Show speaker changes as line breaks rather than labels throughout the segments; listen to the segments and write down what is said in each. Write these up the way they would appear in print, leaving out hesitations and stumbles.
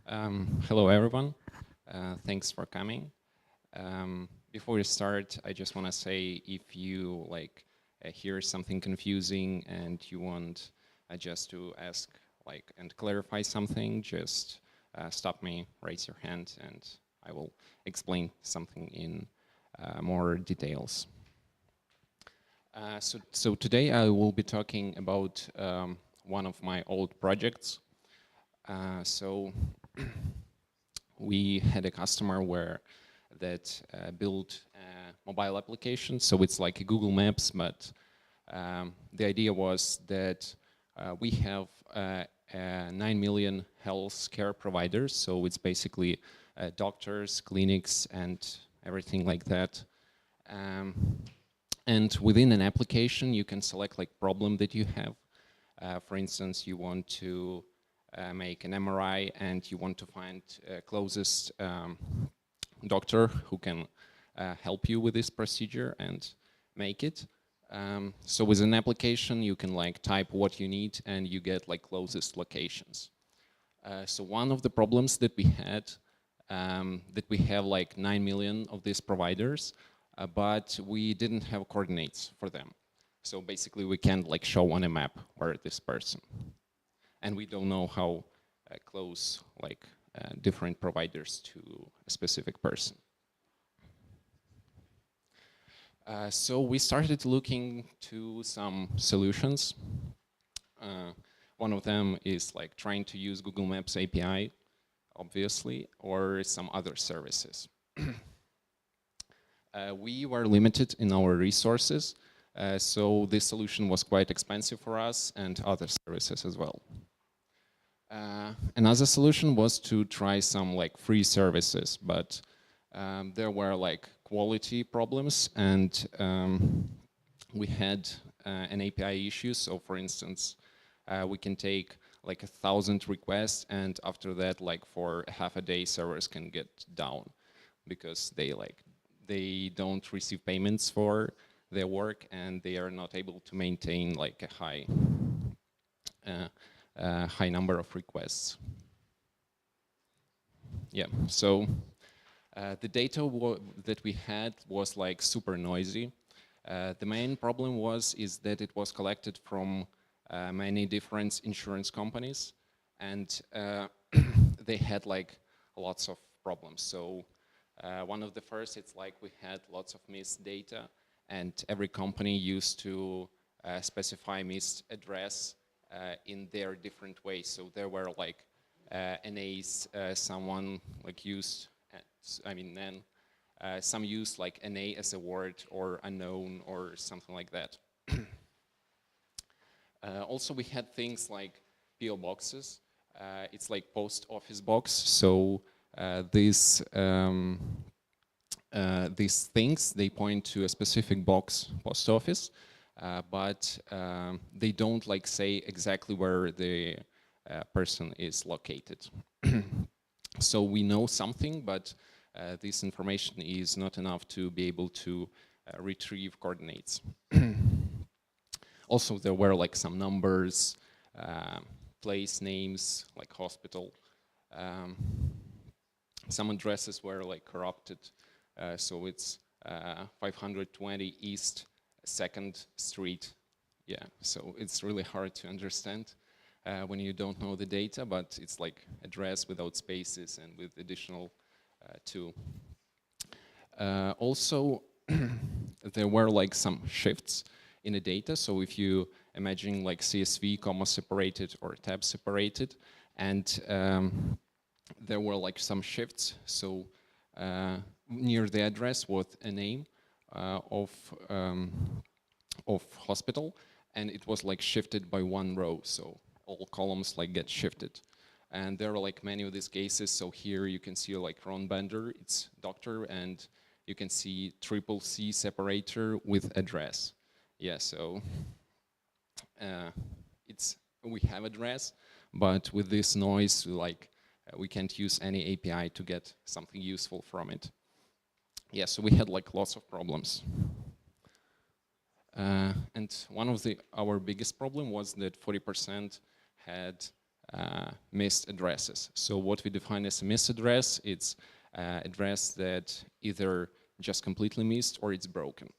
Hello, everyone. Thanks for coming. Before we start, I just want to say if you hear something confusing and you want just to ask and clarify something, just stop me, raise your hand, and I will explain something in more details. So today I will be talking about one of my old projects. So we had a customer that built a mobile application, so it's like a Google Maps, but the idea was that we have 9 million healthcare providers, so it's basically doctors, clinics, and everything like that. And within an application, you can select problem that you have. For instance, you want to make an MRI and you want to find closest doctor who can help you with this procedure and make it. So with an application, you can type what you need and you get closest locations. So one of the problems that we had, that we have 9 million of these providers, but we didn't have coordinates for them. So basically we can't show on a map where this person. And we don't know how close different providers to a specific person. So we started looking to some solutions. One of them is trying to use Google Maps API, obviously, or some other services. We were limited in our resources, so this solution was quite expensive for us and other services as well. Another solution was to try some free services, but there were quality problems, and we had an API issue. So for instance, we can take 1,000 requests, and after that for half a day servers can get down because they don't receive payments for their work and they are not able to maintain a high number of requests. Yeah, so the data that we had was super noisy. The main problem is that it was collected from many different insurance companies, and they had lots of problems. So one of the first, it's we had lots of missed data, and every company used to specify missed address in their different ways. So there were NAs, someone used, then some used NA as a word or unknown or something like that. Also, we had things like PO boxes. It's post office box. So these things, they point to a specific box, post office. But they don't say exactly where the person is located. So we know something, but this information is not enough to be able to retrieve coordinates. Also, there were some numbers, place names, hospital. Some addresses were corrupted. So it's 520 East 2nd Street. Yeah, so it's really hard to understand when you don't know the data, but it's address without spaces and with additional two. Also, there were some shifts in the data. So if you imagine CSV, comma separated or tab separated, and there were some shifts. So near the address was a name of hospital, and it was shifted by one row, so all columns get shifted. And there are many of these cases. So here you can see Ron Bender, it's doctor, and you can see CCC separator with address. Yeah, so we have address, but with this noise, we can't use any API to get something useful from it. Yeah, so we had lots of problems. And one of our biggest problem was that 40% had missed addresses. So what we define as a missed address, it's address that either just completely missed or it's broken.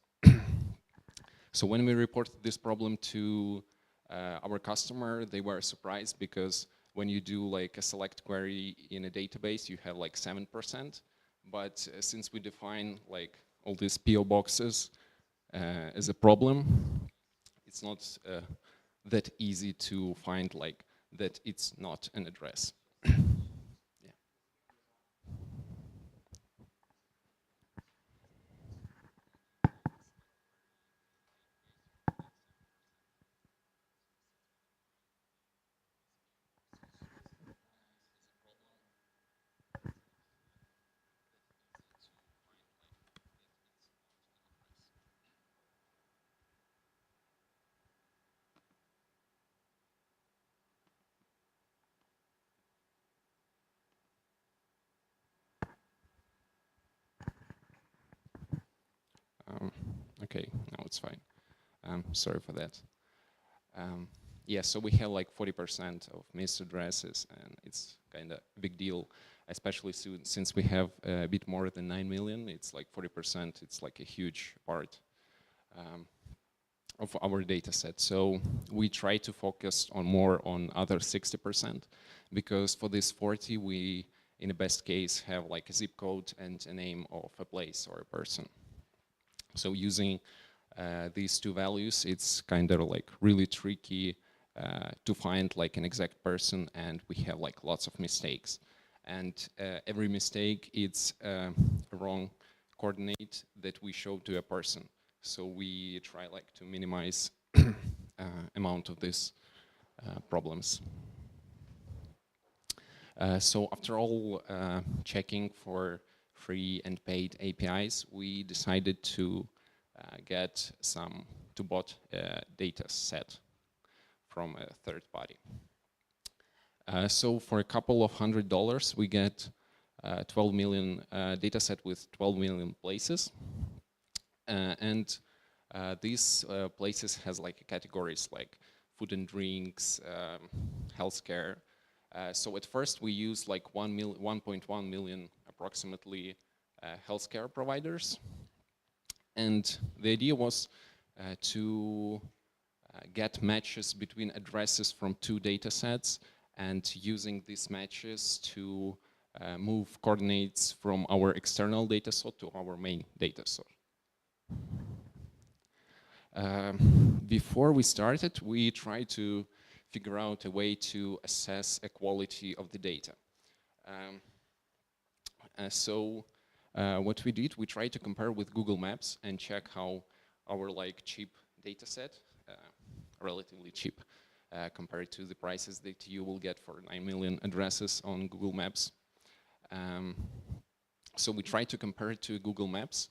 So when we reported this problem to our customer, they were surprised because when you do like a select query in a database, you have like 7%. But since we define like all these PO boxes as a problem, it's not that easy to find like that it's not an address. Yeah. Okay, now it's fine. Sorry for that. Yeah, so we have like 40% of missed addresses, and it's kind of a big deal, especially since we have a bit more than 9 million. It's like 40%. It's like a huge part of our data set. So we try to focus on more on other 60%, because for this 40, we, in the best case, have like a zip code and a name of a place or a person. So using these two values, it's kind of like really tricky to find like an exact person, and we have like lots of mistakes. And every mistake, it's a wrong coordinate that we show to a person. So we try like to minimize amount of these problems. So after all checking for free and paid APIs, we decided to get some to bought data set from a third party. So for a couple of $100, we get 12 million data set with 12 million places. And these places has like categories like food and drinks, healthcare. So at first we used like 1.1 million approximately healthcare providers. And the idea was to get matches between addresses from two data sets, and using these matches to move coordinates from our external data source to our main data source. Before we started, we tried to figure out a way to assess a quality of the data. So what we did, we tried to compare with Google Maps and check how our like cheap data set, relatively cheap compared to the prices that you will get for 9 million addresses on Google Maps. So we tried to compare it to Google Maps,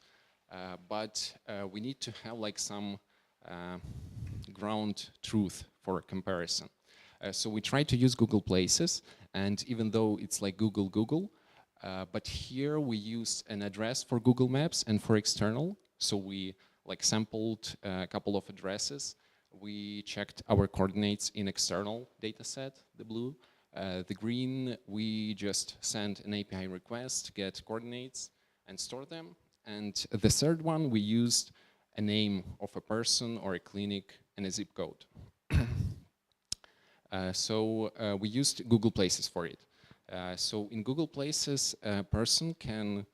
but we need to have like some ground truth for comparison. So we tried to use Google Places, and even though it's like Google, but here we use an address for Google Maps and for external. So we like sampled a couple of addresses. We checked our coordinates in external data set, the blue. The green, we just send an API request, get coordinates, and store them. And the third one, we used a name of a person or a clinic and a zip code. So we used Google Places for it. So in Google Places, a person can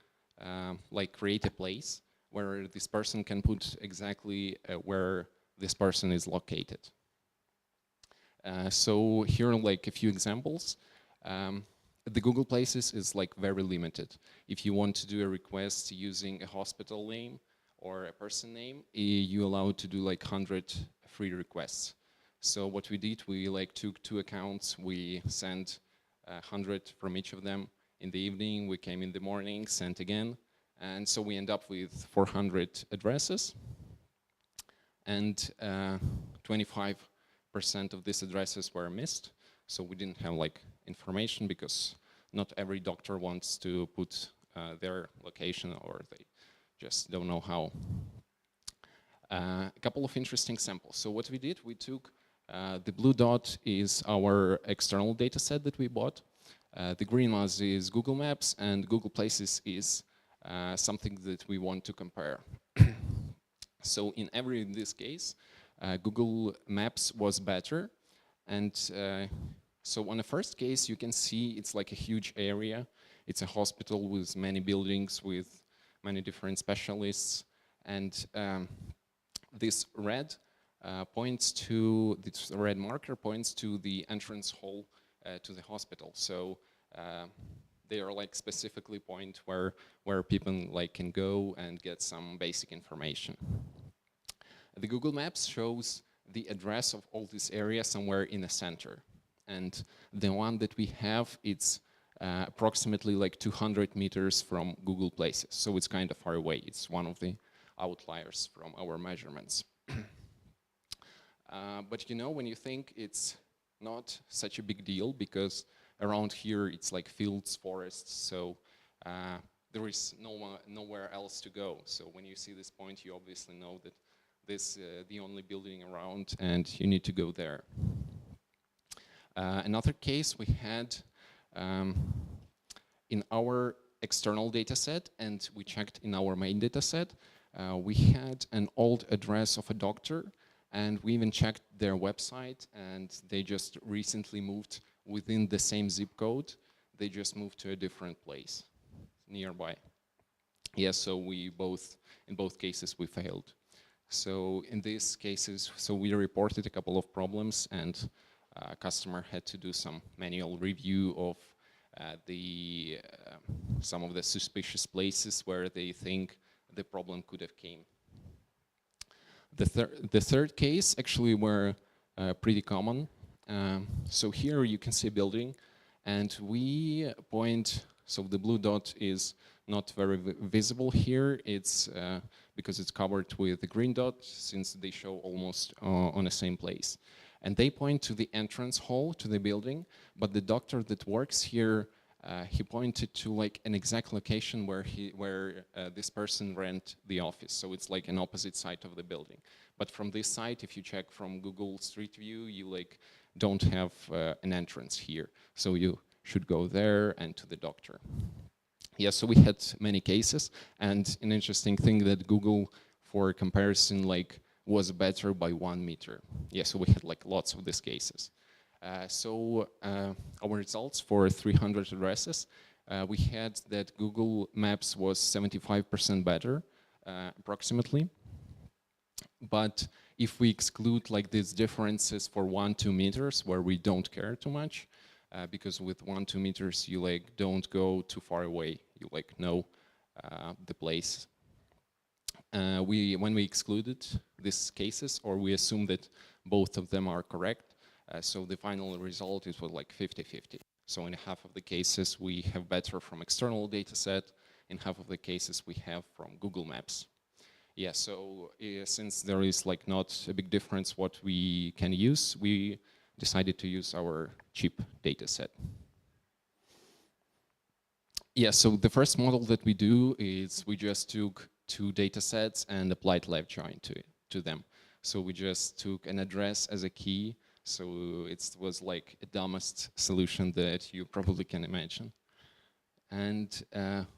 like create a place where this person can put exactly where this person is located. So here are like a few examples. The Google Places is like very limited. If you want to do a request using a hospital name or a person name, you're allowed to do like 100 free requests. So what we did, we like took two accounts, we sent 100 from each of them in the evening, we came in the morning, sent again, and so we end up with 400 addresses, and 25% of these addresses were missed, so we didn't have like information because not every doctor wants to put their location, or they just don't know how. A couple of interesting samples. So what we did, we took The blue dot is our external data set that we bought. The green one is Google Maps, and Google Places is something that we want to compare. So in this case, Google Maps was better. And so on the first case, you can see it's like a huge area. It's a hospital with many buildings, with many different specialists. And this red this red marker points to the entrance hall to the hospital. So they are like specifically point where people like can go and get some basic information. The Google Maps shows the address of all this area somewhere in the center. And the one that we have, it's approximately like 200 meters from Google Places. So it's kind of far away. It's one of the outliers from our measurements. But you know, when you think it's not such a big deal, because around here it's like fields, forests, so there is nowhere else to go. So when you see this point, you obviously know that this is the only building around and you need to go there. Another case we had in our external data set, and we checked in our main data set, we had an old address of a doctor, and we even checked their website, and they just recently moved within the same zip code. They just moved to a different place nearby. Yeah, so in both cases we failed. So in these cases, so we reported a couple of problems, and customer had to do some manual review of some of the suspicious places where they think the problem could have came. The third case actually were pretty common. So here you can see a building, and we point, so the blue dot is not very visible here. It's because it's covered with the green dot, since they show almost on the same place. And they point to the entrance hall to the building, but the doctor that works here, he pointed to like an exact location where this person rent the office. So it's like an opposite side of the building. But from this side, if you check from Google Street View, you like don't have an entrance here. So you should go there and to the doctor. Yeah, so we had many cases, and an interesting thing that Google, for comparison, like was better by 1 meter. Yeah, so we had like lots of these cases. Our results for 300 addresses, we had that Google Maps was 75% better, approximately. But if we exclude like these differences for 1-2 meters, where we don't care too much, because with 1-2 meters you like don't go too far away, you like know the place. When we excluded these cases, or we assume that both of them are correct, so the final result is like 50-50. So in half of the cases we have better from external data set, in half of the cases we have from Google Maps. Yeah, so since there is like not a big difference what we can use, we decided to use our cheap data set. Yeah, so the first model that we do is we just took 2 data sets and applied left join to them. So we just took an address as a key, so it was like a dumbest solution that you probably can imagine. And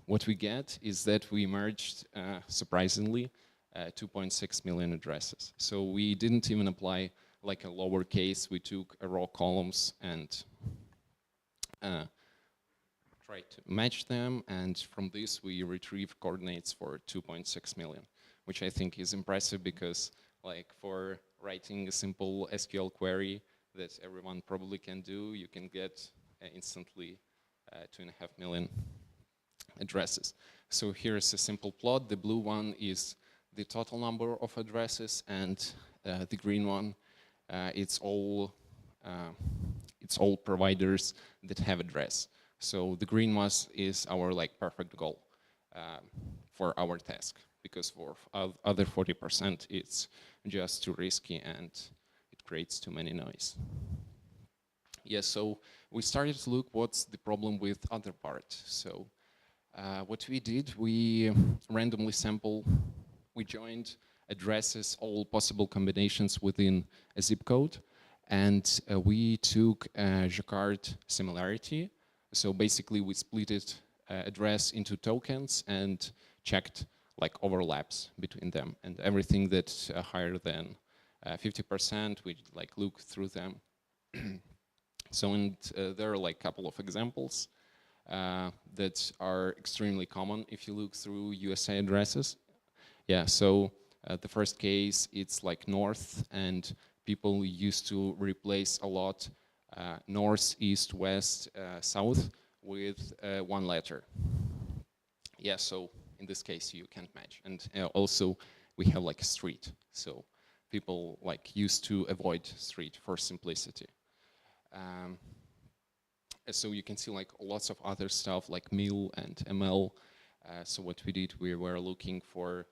what we get is that we merged, surprisingly, 2.6 million addresses. So we didn't even apply like a lower case. We took a raw columns and tried to match them, and from this we retrieved coordinates for 2.6 million, which I think is impressive, because like for writing a simple SQL query that everyone probably can do, you can get instantly 2.5 million addresses. So here's a simple plot. The blue one is the total number of addresses, and the green one, it's all providers that have address. So the green one is our like perfect goal for our task, because for other 40% it's just too risky and it creates too many noise. Yeah, so we started to look what's the problem with other part. So what we did, we randomly we joined addresses, all possible combinations within a zip code, And we took Jacquard similarity. So basically we split it address into tokens and checked like overlaps between them, and everything that's higher than 50%, we like look through them. So there are like a couple of examples that are extremely common if you look through USA addresses. Yeah, so the first case, it's like north, and people used to replace a lot north, east, west, south with one letter. Yeah, so in this case you can't match. And also we have like a street, so people like used to avoid street for simplicity. So you can see like lots of other stuff like mil and ml. So what we did, we were looking for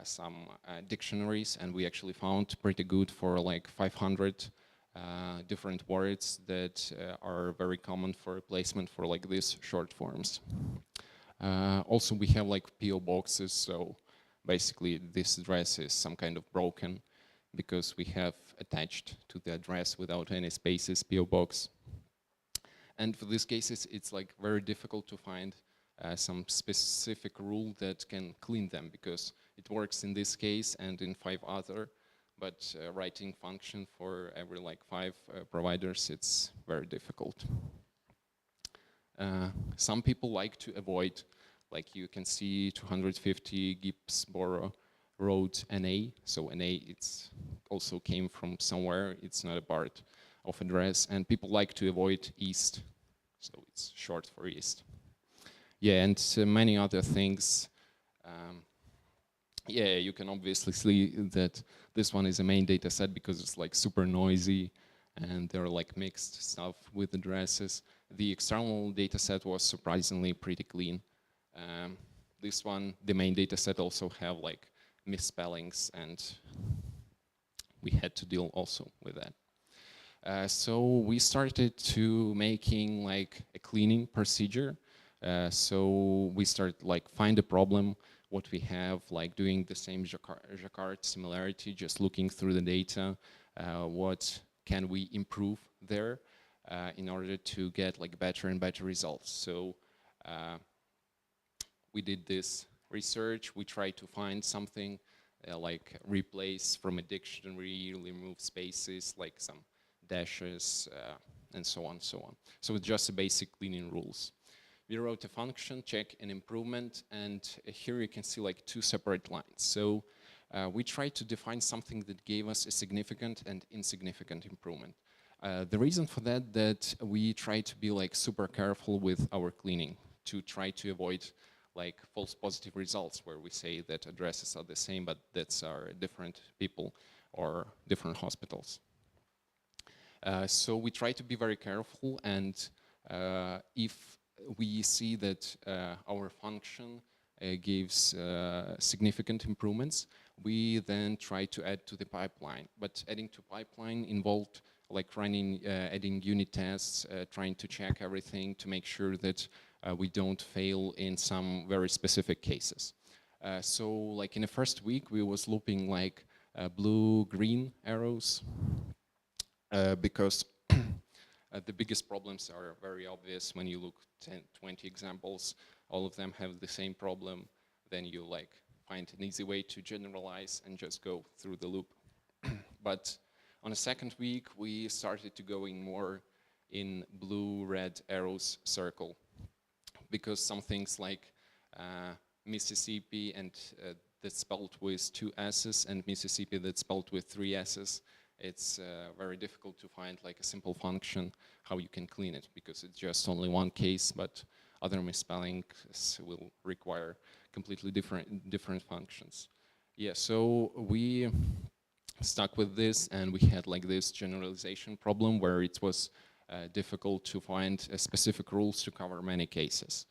some dictionaries, and we actually found pretty good for like 500 different words that are very common for replacement for like these short forms. Also we have like PO boxes, so basically this address is some kind of broken because we have attached to the address without any spaces PO box. And for these cases, it's like very difficult to find some specific rule that can clean them, because it works in this case and in 5 other, but writing function for every like 5 providers, it's very difficult. Some people like to avoid, like you can see 250 Gibbsboro Road NA. So NA, it's also came from somewhere. It's not a part of address, and people like to avoid east. So it's short for east. Yeah, and many other things. Yeah, you can obviously see that this one is a main data set because it's like super noisy, and there are like mixed stuff with addresses. The external data set was surprisingly pretty clean. This one, the main data set, also have like misspellings, and we had to deal also with that. So we started to making like a cleaning procedure. So we start like find a problem, what we have, like doing the same Jacquard similarity, just looking through the data, what can we improve there in order to get like better and better results. So we did this research, we tried to find something like replace from a dictionary, remove spaces, like some dashes, and so on, so on. So it's just a basic cleaning rules. We wrote a function, check and improvement, and here you can see like 2 separate lines. So we tried to define something that gave us a significant and insignificant improvement. The reason for that we try to be like super careful with our cleaning to try to avoid like false positive results where we say that addresses are the same, but that's are different people or different hospitals. So we try to be very careful, and if we see that our function gives significant improvements, we then try to add to the pipeline. But adding to pipeline involved like running, adding unit tests, trying to check everything to make sure that we don't fail in some very specific cases. So like in the first week, we was looping like blue-green arrows, because the biggest problems are very obvious when you look 10, 20 examples, all of them have the same problem, then you like find an easy way to generalize and just go through the loop. But on the second week, we started to going more in blue-red arrows circle, because some things like Mississippi and that's spelled with 2 S's and Mississippi that's spelled with 3 S's, it's very difficult to find like a simple function how you can clean it, because it's just only one case, but other misspellings will require completely different functions. Yeah, so we stuck with this, and we had like this generalization problem where it was difficult to find specific rules to cover many cases.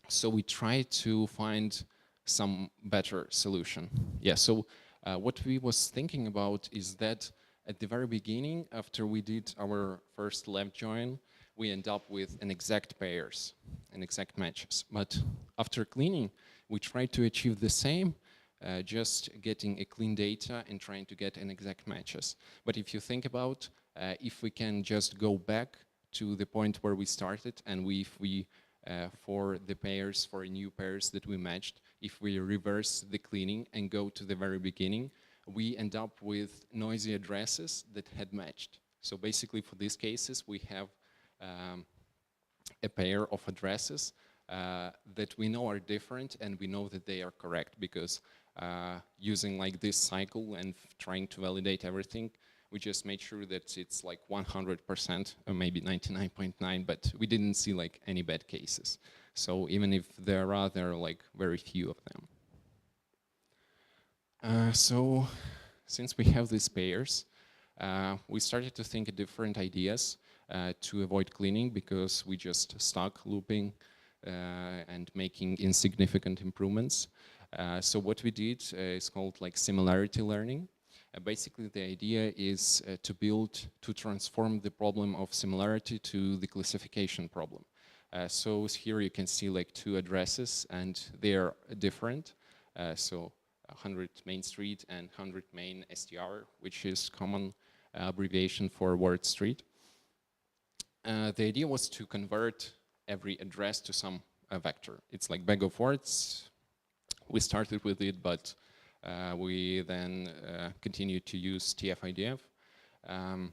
So we tried to find some better solution. Yeah, so what we was thinking about is that at the very beginning, after we did our first left join, we end up with an exact pairs and exact matches. But after cleaning, we tried to achieve the same, just getting a clean data and trying to get an exact matches. But if you think about, if we can just go back to the point where we started, and if we, for the pairs, for new pairs that we matched, if we reverse the cleaning and go to the very beginning, we end up with noisy addresses that had matched. So basically for these cases, we have a pair of addresses that we know are different, and we know that they are correct because using like this cycle and trying to validate everything, we just made sure that it's like 100% or maybe 99.9, but we didn't see like any bad cases. So even if there are like very few of them. So since we have these pairs, we started to think of different ideas to avoid cleaning, because we just stuck looping and making insignificant improvements. So what we did is called like similarity learning. Basically, the idea is to transform the problem of similarity to the classification problem. So here you can see like two addresses, and they are different. So 100 Main Street and 100 Main STR, which is common abbreviation for word street. The idea was to convert every address to some vector. It's like bag of words. We started with it, but we then continued to use TF-IDF. And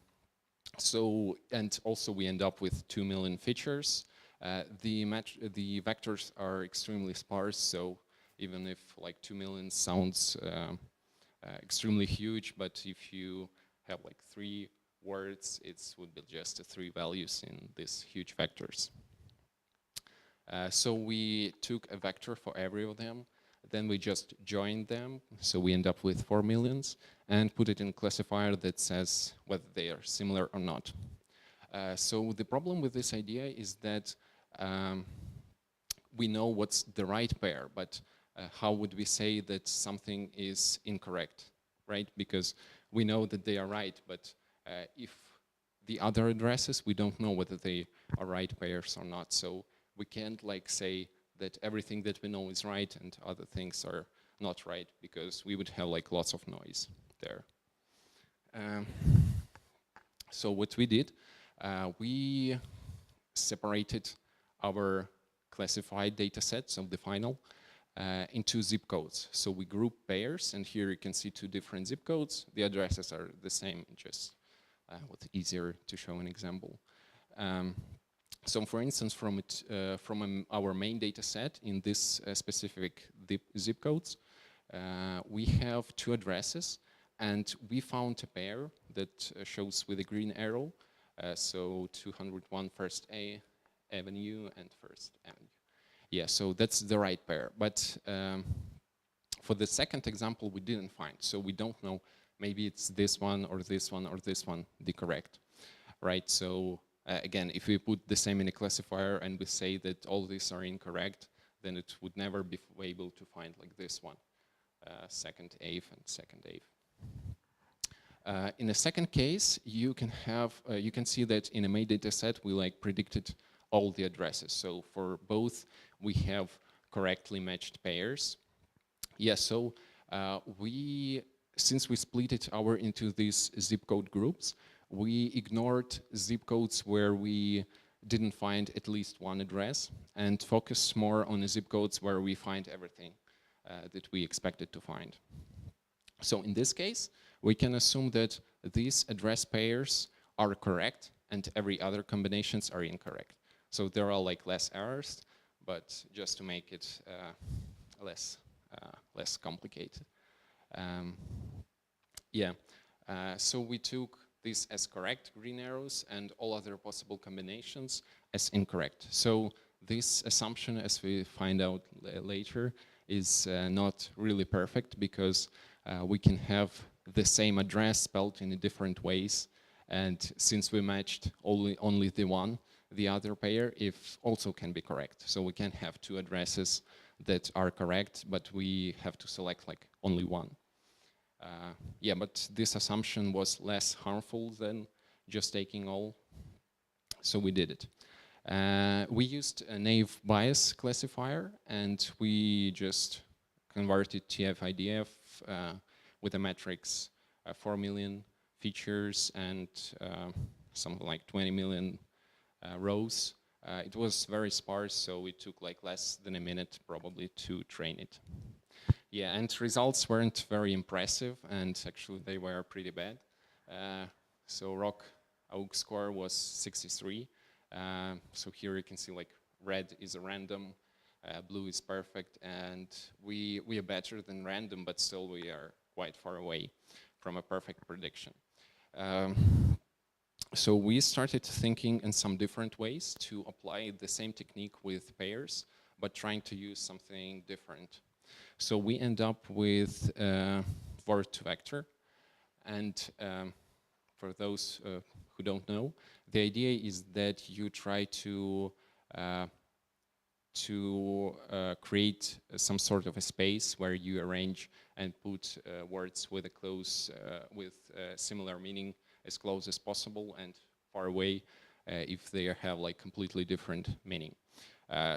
also we end up with 2 million features. The vectors are extremely sparse, so even if like 2 million sounds extremely huge, but if you have like 3 words, it would be just 3 values in these huge vectors. So we took a vector for every of them, then we just joined them, so we end up with 4 millions, and put it in a classifier that says whether they are similar or not. So the problem with this idea is that we know what's the right pair, but how would we say that something is incorrect, right? Because we know that they are right, but if the other addresses, we don't know whether they are right pairs or not. So we can't like say that everything that we know is right and other things are not right, because we would have like lots of noise there. So what we did, we separated our classified data sets of the final into zip codes. So we group pairs, and here you can see 2 different zip codes. The addresses are the same, just what's easier to show an example. So for instance, from our main data set in this specific zip codes, we have 2 addresses, and we found a pair that shows with a green arrow. So 201 First Avenue and First Avenue. Yeah, so that's the right pair. But for the second example, we didn't find. So we don't know, maybe it's this one or this one or this one, the correct, right? So again, if we put the same in a classifier and we say that all these are incorrect, then it would never be able to find like this one, second AVE and second AVE. In the second case, you can have, you can see that in a main data set, we like predicted all the addresses. So for both, we have correctly matched pairs. Yeah, so since we split it into these zip code groups, we ignored zip codes where we didn't find at least one address and focused more on the zip codes where we find everything that we expected to find. So in this case, we can assume that these address pairs are correct and every other combinations are incorrect. So there are like less errors, but just to make it less complicated. So we took this as correct, green arrows, and all other possible combinations as incorrect. So this assumption, as we find out later, is not really perfect, because we can have the same address spelled in different ways, and since we matched only the one, the other pair also can be correct. So we can have 2 addresses that are correct, but we have to select like only one. But this assumption was less harmful than just taking all, so we did it. We used a naive bias classifier, and we just converted TF-IDF with a matrix 4 million features and something like 20 million rows. It was very sparse, so it took like less than a minute probably to train it. Yeah, and results weren't very impressive, and actually they were pretty bad. So ROC-AUG score was 63. So here you can see like red is a random, blue is perfect, and we are better than random, but still we are quite far away from a perfect prediction. So we started thinking in some different ways to apply the same technique with pairs, but trying to use something different. So we end up with word to vector, and for those who don't know, the idea is that you try to create some sort of a space where you arrange and put words with a close, similar meaning as close as possible, and far away if they have like completely different meaning.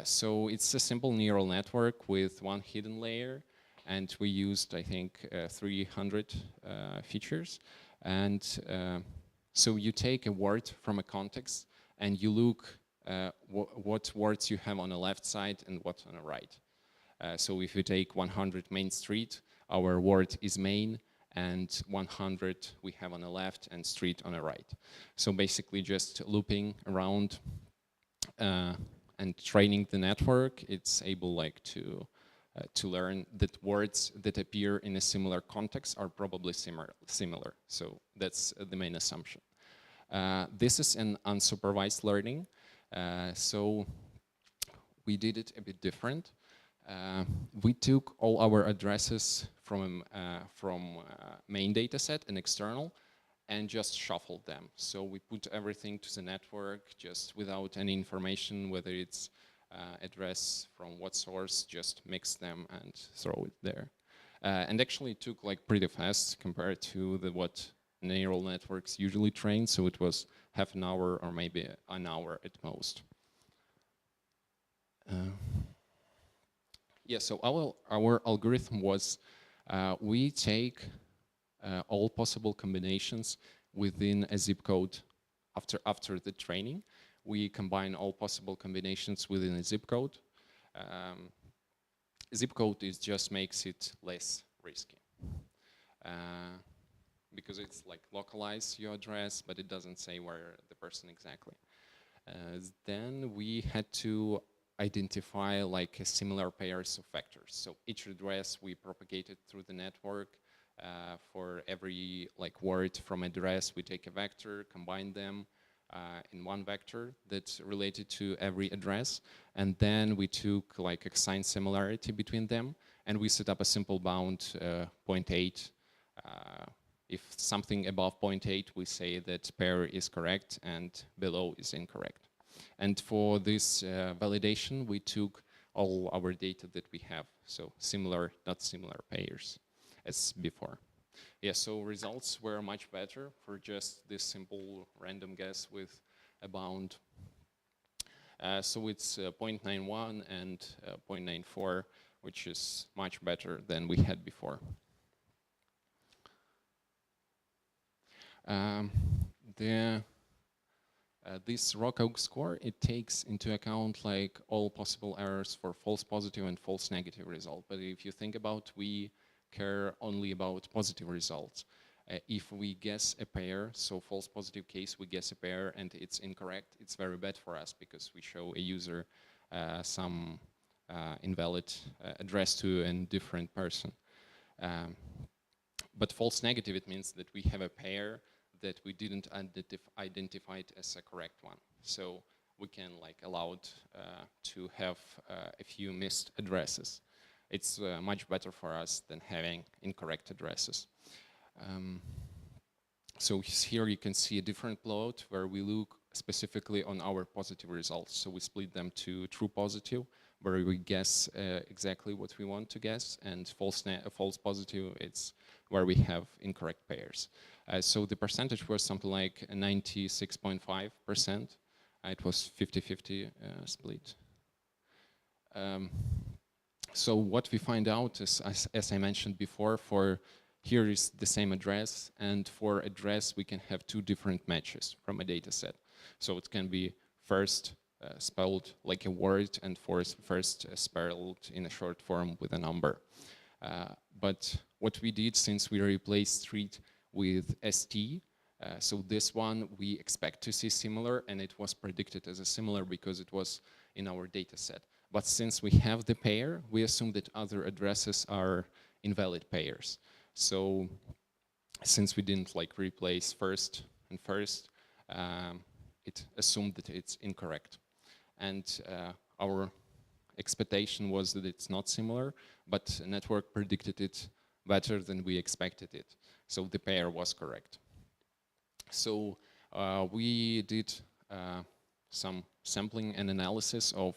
So it's a simple neural network with one hidden layer, and we used, I think, 300 features. And so you take a word from a context and you look what words you have on the left side and what on the right. So if you take 100 Main Street, our word is main, and 100 we have on the left and street on the right. So basically just looping around and training the network, it's able like to learn that words that appear in a similar context are probably similar. So that's the main assumption. This is an unsupervised learning. So we did it a bit different. We took all our addresses from main dataset and external and just shuffled them. So we put everything to the network just without any information, whether it's address from what source, just mix them and throw it there. And actually it took like pretty fast compared to what neural networks usually train. So it was half an hour or maybe an hour at most. Yeah, so our algorithm was we take all possible combinations within a zip code after the training. We combine all possible combinations within a zip code. Zip code just makes it less risky. Because it's like localize your address, but it doesn't say where the person exactly. Then we had to identify like a similar pairs of vectors. So each address we propagated through the network. For every like word from address, we take a vector, combine them in one vector that's related to every address, and then we took like a cosine similarity between them, and we set up a simple bound 0.8. If something above 0.8, we say that pair is correct and below is incorrect. And for this validation, we took all our data that we have, so similar, not similar pairs as before. Yeah, so results were much better for just this simple random guess with a bound. So it's 0.91 and 0.94, which is much better than we had before. This ROC-AUG score, it takes into account like all possible errors for false positive and false negative result. But if you think about, we care only about positive results. If we guess a pair, so false positive case, we guess a pair and it's incorrect, it's very bad for us because we show a user some invalid address to a different person. But false negative, it means that we have a pair that we didn't identify it as a correct one. So we can like allow it to have a few missed addresses. It's much better for us than having incorrect addresses. So here you can see a different plot where we look specifically on our positive results. So we split them to true positive, where we guess exactly what we want to guess, and false positive, it's where we have incorrect pairs. So the percentage was something like 96.5%. It was 50-50 split. So what we find out is, as I mentioned before, for here is the same address, and for address we can have two different matches from a data set. So it can be first spelled like a word and first spelled in a short form with a number. But what we did, since we replaced street with ST, so this one we expect to see similar, and it was predicted as a similar because it was in our data set. But since we have the pair, we assume that other addresses are invalid pairs. So since we didn't like replace first and first, it assumed that it's incorrect. And our expectation was that it's not similar, but the network predicted it better than we expected it. So the pair was correct. So we did some sampling and analysis of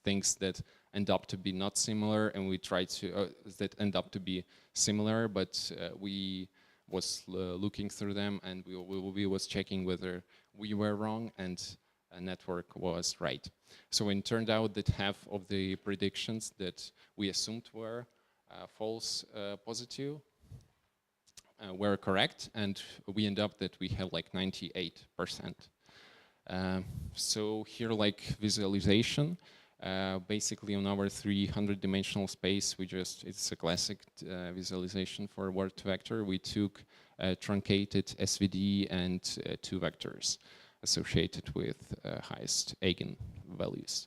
things that end up to be not similar, and we tried to that end up to be similar, but we was looking through them, and we was checking whether we were wrong and a network was right. So it turned out that half of the predictions that we assumed were false positive were correct, and we end up that we have like 98%. So here, like visualization, basically on our 300-dimensional space, it's a classic visualization for word to vector. We took truncated SVD and two vectors associated with highest eigenvalues.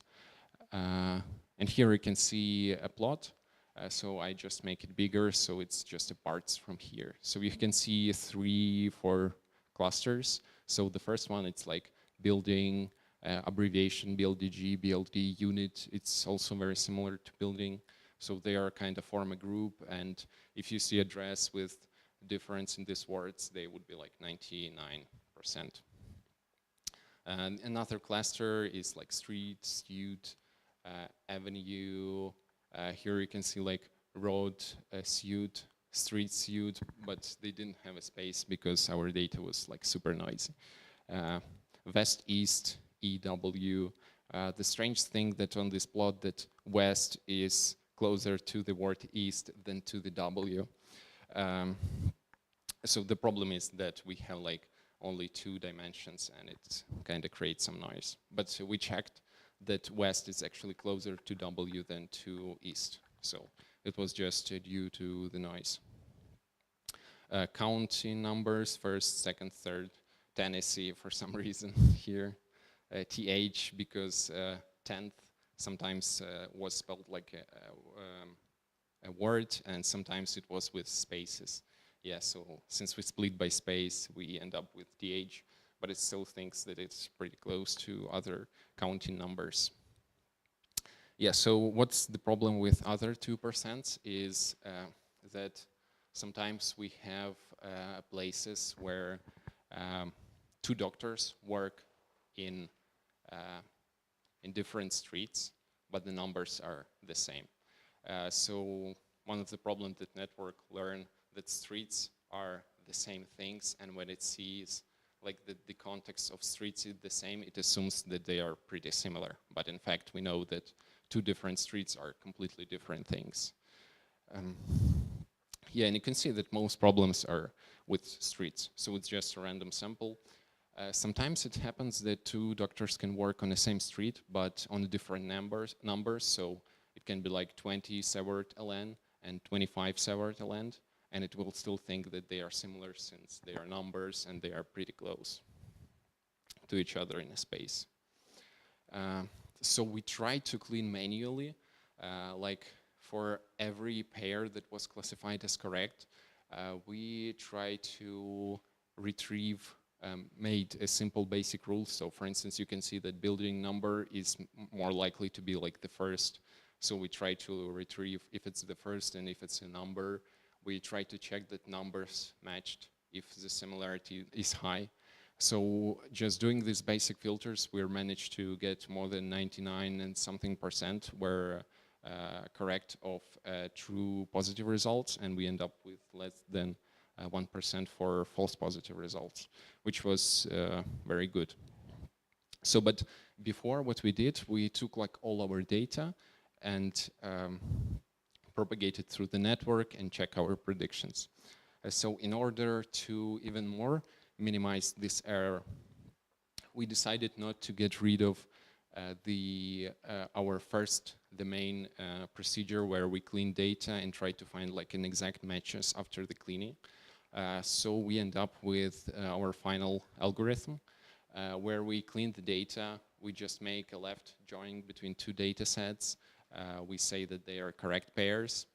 And here you can see a plot. So I just make it bigger, so it's just the parts from here. So you can see 3-4 clusters. So the first one, it's like building, abbreviation, BLDG, BLD unit. It's also very similar to building. So they are kind of form a group, and if you see address with difference in these words, they would be like 99%. And another cluster is like street, suit, avenue. Here you can see like road, suit, street, suit, but they didn't have a space because our data was like super noisy. West, east, EW. The strange thing that on this plot that west is closer to the word east than to the W. So the problem is that we have like only 2 dimensions, and it kind of creates some noise. But we checked that west is actually closer to W than to east. So it was just due to the noise. Counting numbers, first, second, third, Tennessee for some reason here. TH because 10th sometimes was spelled like a word, and sometimes it was with spaces. Yeah, so since we split by space, we end up with TH, but it still thinks that it's pretty close to other counting numbers. Yeah, so what's the problem with other 2% is that sometimes we have places where 2 doctors work in different streets, but the numbers are the same. So one of the problems that network learn that streets are the same things, and when it sees like the context of streets is the same, it assumes that they are pretty similar. But in fact, we know that 2 different streets are completely different things. Yeah, and you can see that most problems are with streets. So it's just a random sample. Sometimes it happens that 2 doctors can work on the same street, but on different numbers. So it can be like 20 Seward LN and 25 Seward LN, and it will still think that they are similar since they are numbers and they are pretty close to each other in a space. So we tried to clean manually, like for every pair that was classified as correct, we tried to retrieve, made a simple basic rule. So for instance, you can see that building number is more likely to be like the first. So we try to retrieve if it's the first, and if it's a number, we try to check that numbers matched if the similarity is high. So just doing these basic filters, we managed to get more than 99 and something % were correct of true positive results, and we end up with less than 1% for false positive results, which was very good. So, but before what we did, we took like all our data, and propagate it through the network and check our predictions. So in order to even more minimize this error, we decided not to get rid of the main procedure where we clean data and try to find like an exact matches after the cleaning. So we end up with our final algorithm where we clean the data. We just make a left join between two data sets. We say that they are correct pairs.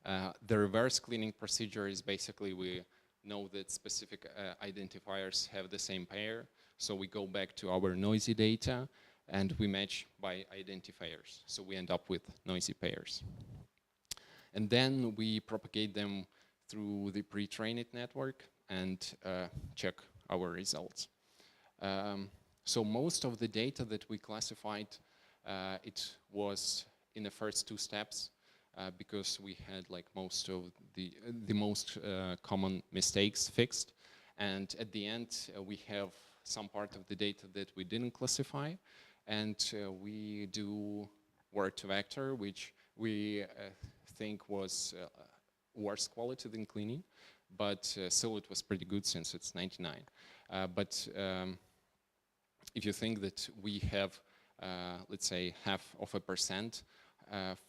The reverse cleaning procedure is basically we know that specific identifiers have the same pair. So we go back to our noisy data and we match by identifiers. So we end up with noisy pairs. And then we propagate them through the pre-trained network and check our results. So most of the data that we classified, it was in the first two steps because we had like most of the most common mistakes fixed. And at the end, we have some part of the data that we didn't classify. And we do word to vector, which we think was worse quality than cleaning. But still it was pretty good since it's 99. But if you think that we have, let's say, 0.5%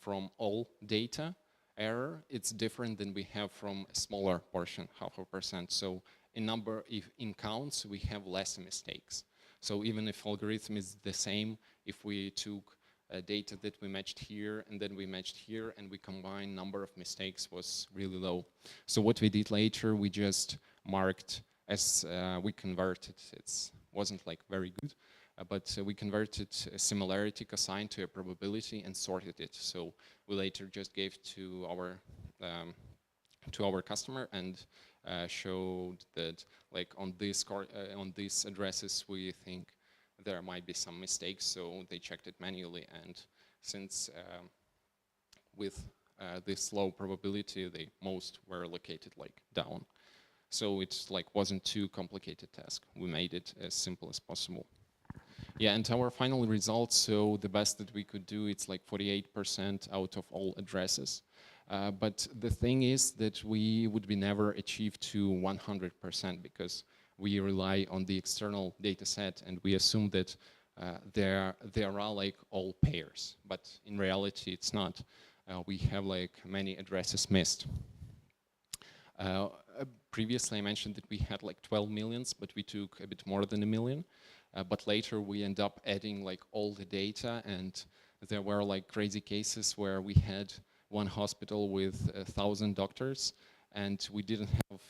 from all data error, it's different than we have from a smaller portion, 0.5%. So in counts, we have less mistakes. So even if algorithm is the same, if we took data that we matched here and then we matched here and we combine, number of mistakes was really low. So what we did later, we just marked as we converted. It wasn't like very good, but we converted a similarity cosine to a probability and sorted it. So we later just gave to our customer and showed that like on these addresses we think there might be some mistakes, so they checked it manually, and since with this low probability they most were located like down, so it's like wasn't too complicated task. We made it as simple as possible. Yeah, and our final results, so the best that we could do, it's like 48% out of all addresses. But the thing is that we would be never achieve to 100% because we rely on the external data set and we assume that there are like all pairs, but in reality it's not. We have like many addresses missed. Previously I mentioned that we had like 12 millions, but we took a bit more than a million. But later we end up adding like all the data, and there were like crazy cases where we had one hospital with 1,000 doctors and we didn't have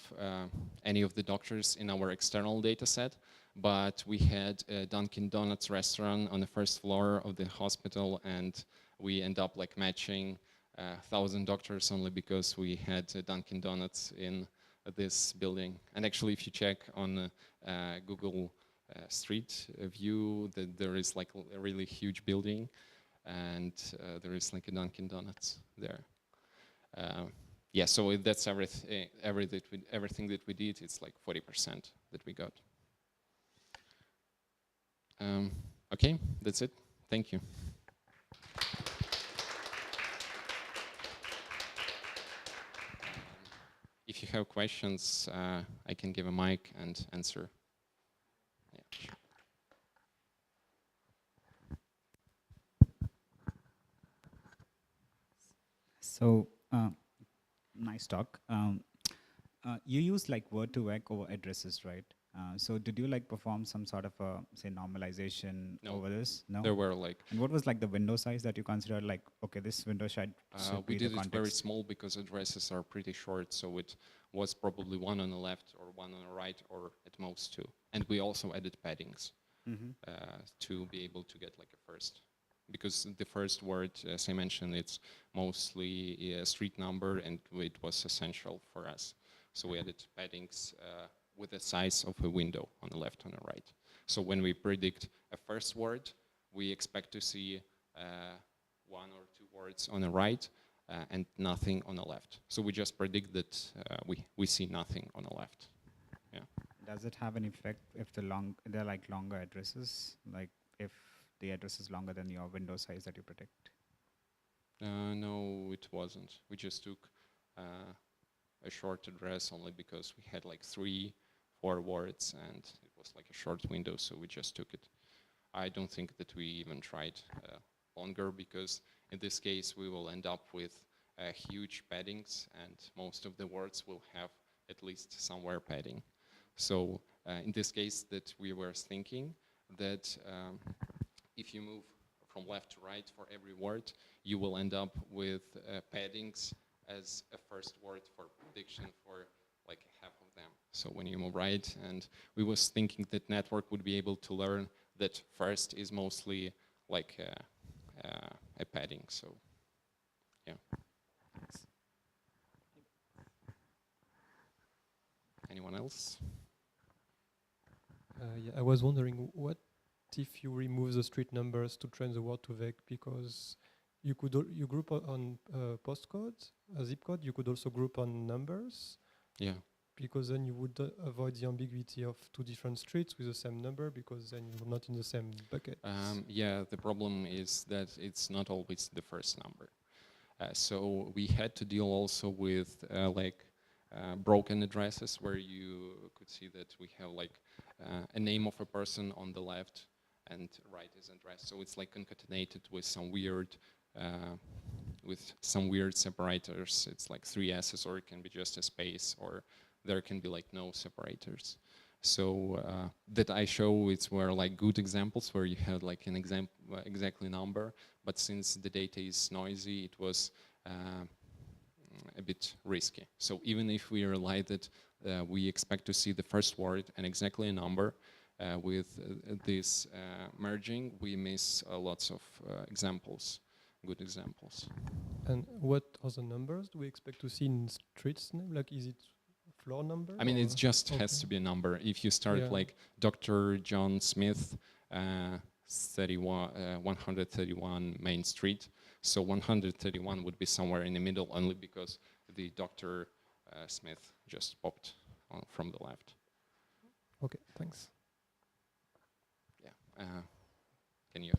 any of the doctors in our external data set, but we had a Dunkin' Donuts restaurant on the first floor of the hospital, and we end up like matching 1,000 doctors only because we had Dunkin' Donuts in this building. And actually if you check on Google Street View, that there is like a really huge building and there is like a Dunkin' Donuts there. Yeah, so that's everything that we did. It's like 40% that we got. Okay, that's it. Thank you. If you have questions, I can give a mic and answer. Yeah.
So, nice talk. You use like word2vec over addresses, right? So did you like perform some sort of say normalization over this? No.
There were like.
And what was like the window size that you considered like, okay, this window should
we did it very small because addresses are pretty short, so it was probably one on the left or one on the right, or at most two. And we also added paddings to be able to get like a first. Because the first word, as I mentioned, it's mostly a street number, and it was essential for us. So we added paddings with the size of a window on the left and the right. So when we predict a first word, we expect to see one or two words on the right and nothing on the left. So we just predict that we see nothing on the left. Yeah.
Does it have an effect if they're like longer addresses, like if the address is longer than your window size that you predict?
No, it wasn't. We just took a short address only because we had like 3-4 words and it was like a short window, so we just took it. I don't think that we even tried longer, because in this case we will end up with huge paddings, and most of the words will have at least somewhere padding. So in this case that we were thinking that if you move from left to right for every word, you will end up with paddings as a first word for prediction for like half of them. So when you move right, and we was thinking that network would be able to learn that first is mostly like a padding. So yeah. Anyone else?
Yeah, I was wondering, what if you remove the street numbers to train the word to vec? Because you could you group on postcodes, a zip code. You could also group on numbers.
Yeah.
Because then you would avoid the ambiguity of two different streets with the same number, because then you're not in the same bucket.
Yeah, the problem is that it's not always the first number. So we had to deal also with broken addresses, where you could see that we have like a name of a person on the left and right is address. So it's like concatenated with some weird separators. It's like 3 S's, or it can be just a space, or there can be like no separators. So that I show, it's were like good examples where you had like an exactly number, but since the data is noisy, it was a bit risky. So even if we rely that we expect to see the first word and exactly a number, with this merging, we miss lots of examples, good examples.
And what are the numbers do we expect to see in streets name? Like, is it floor number?
I mean, it just has to be a number. If you start like Dr. John Smith, 131 Main Street, so 131 would be somewhere in the middle, only because the Dr. Smith just popped from the left.
Okay, thanks.
Yeah. Can you?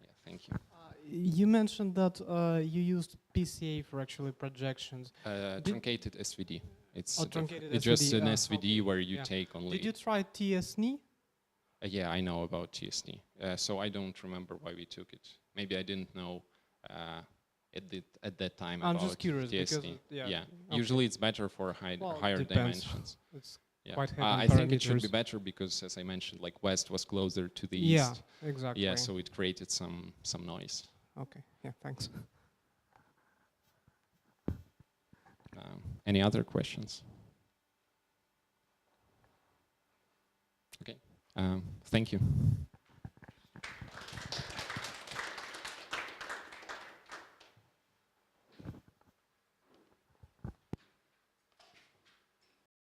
Yeah, thank you.
You mentioned that you used PCA for actually projections.
Truncated SVD. It's
truncated
it's
SVD.
just an SVD where you
Yeah.
take only.
Did you try TSNE?
Yeah, I know about TSNE. So I don't remember why we took it. Maybe I didn't know at that time
I'm
about
just curious
TSNE.
because
Yeah.
Okay.
Usually it's better for higher
depends.
dimensions.
It's
Yeah.
quite heavy
I think it should be
parameters.
better because, as I mentioned, like west was closer to the
Yeah,
east.
exactly.
Yeah, so it created some noise.
Okay. Yeah. Thanks.
Any other questions? Okay. Thank you.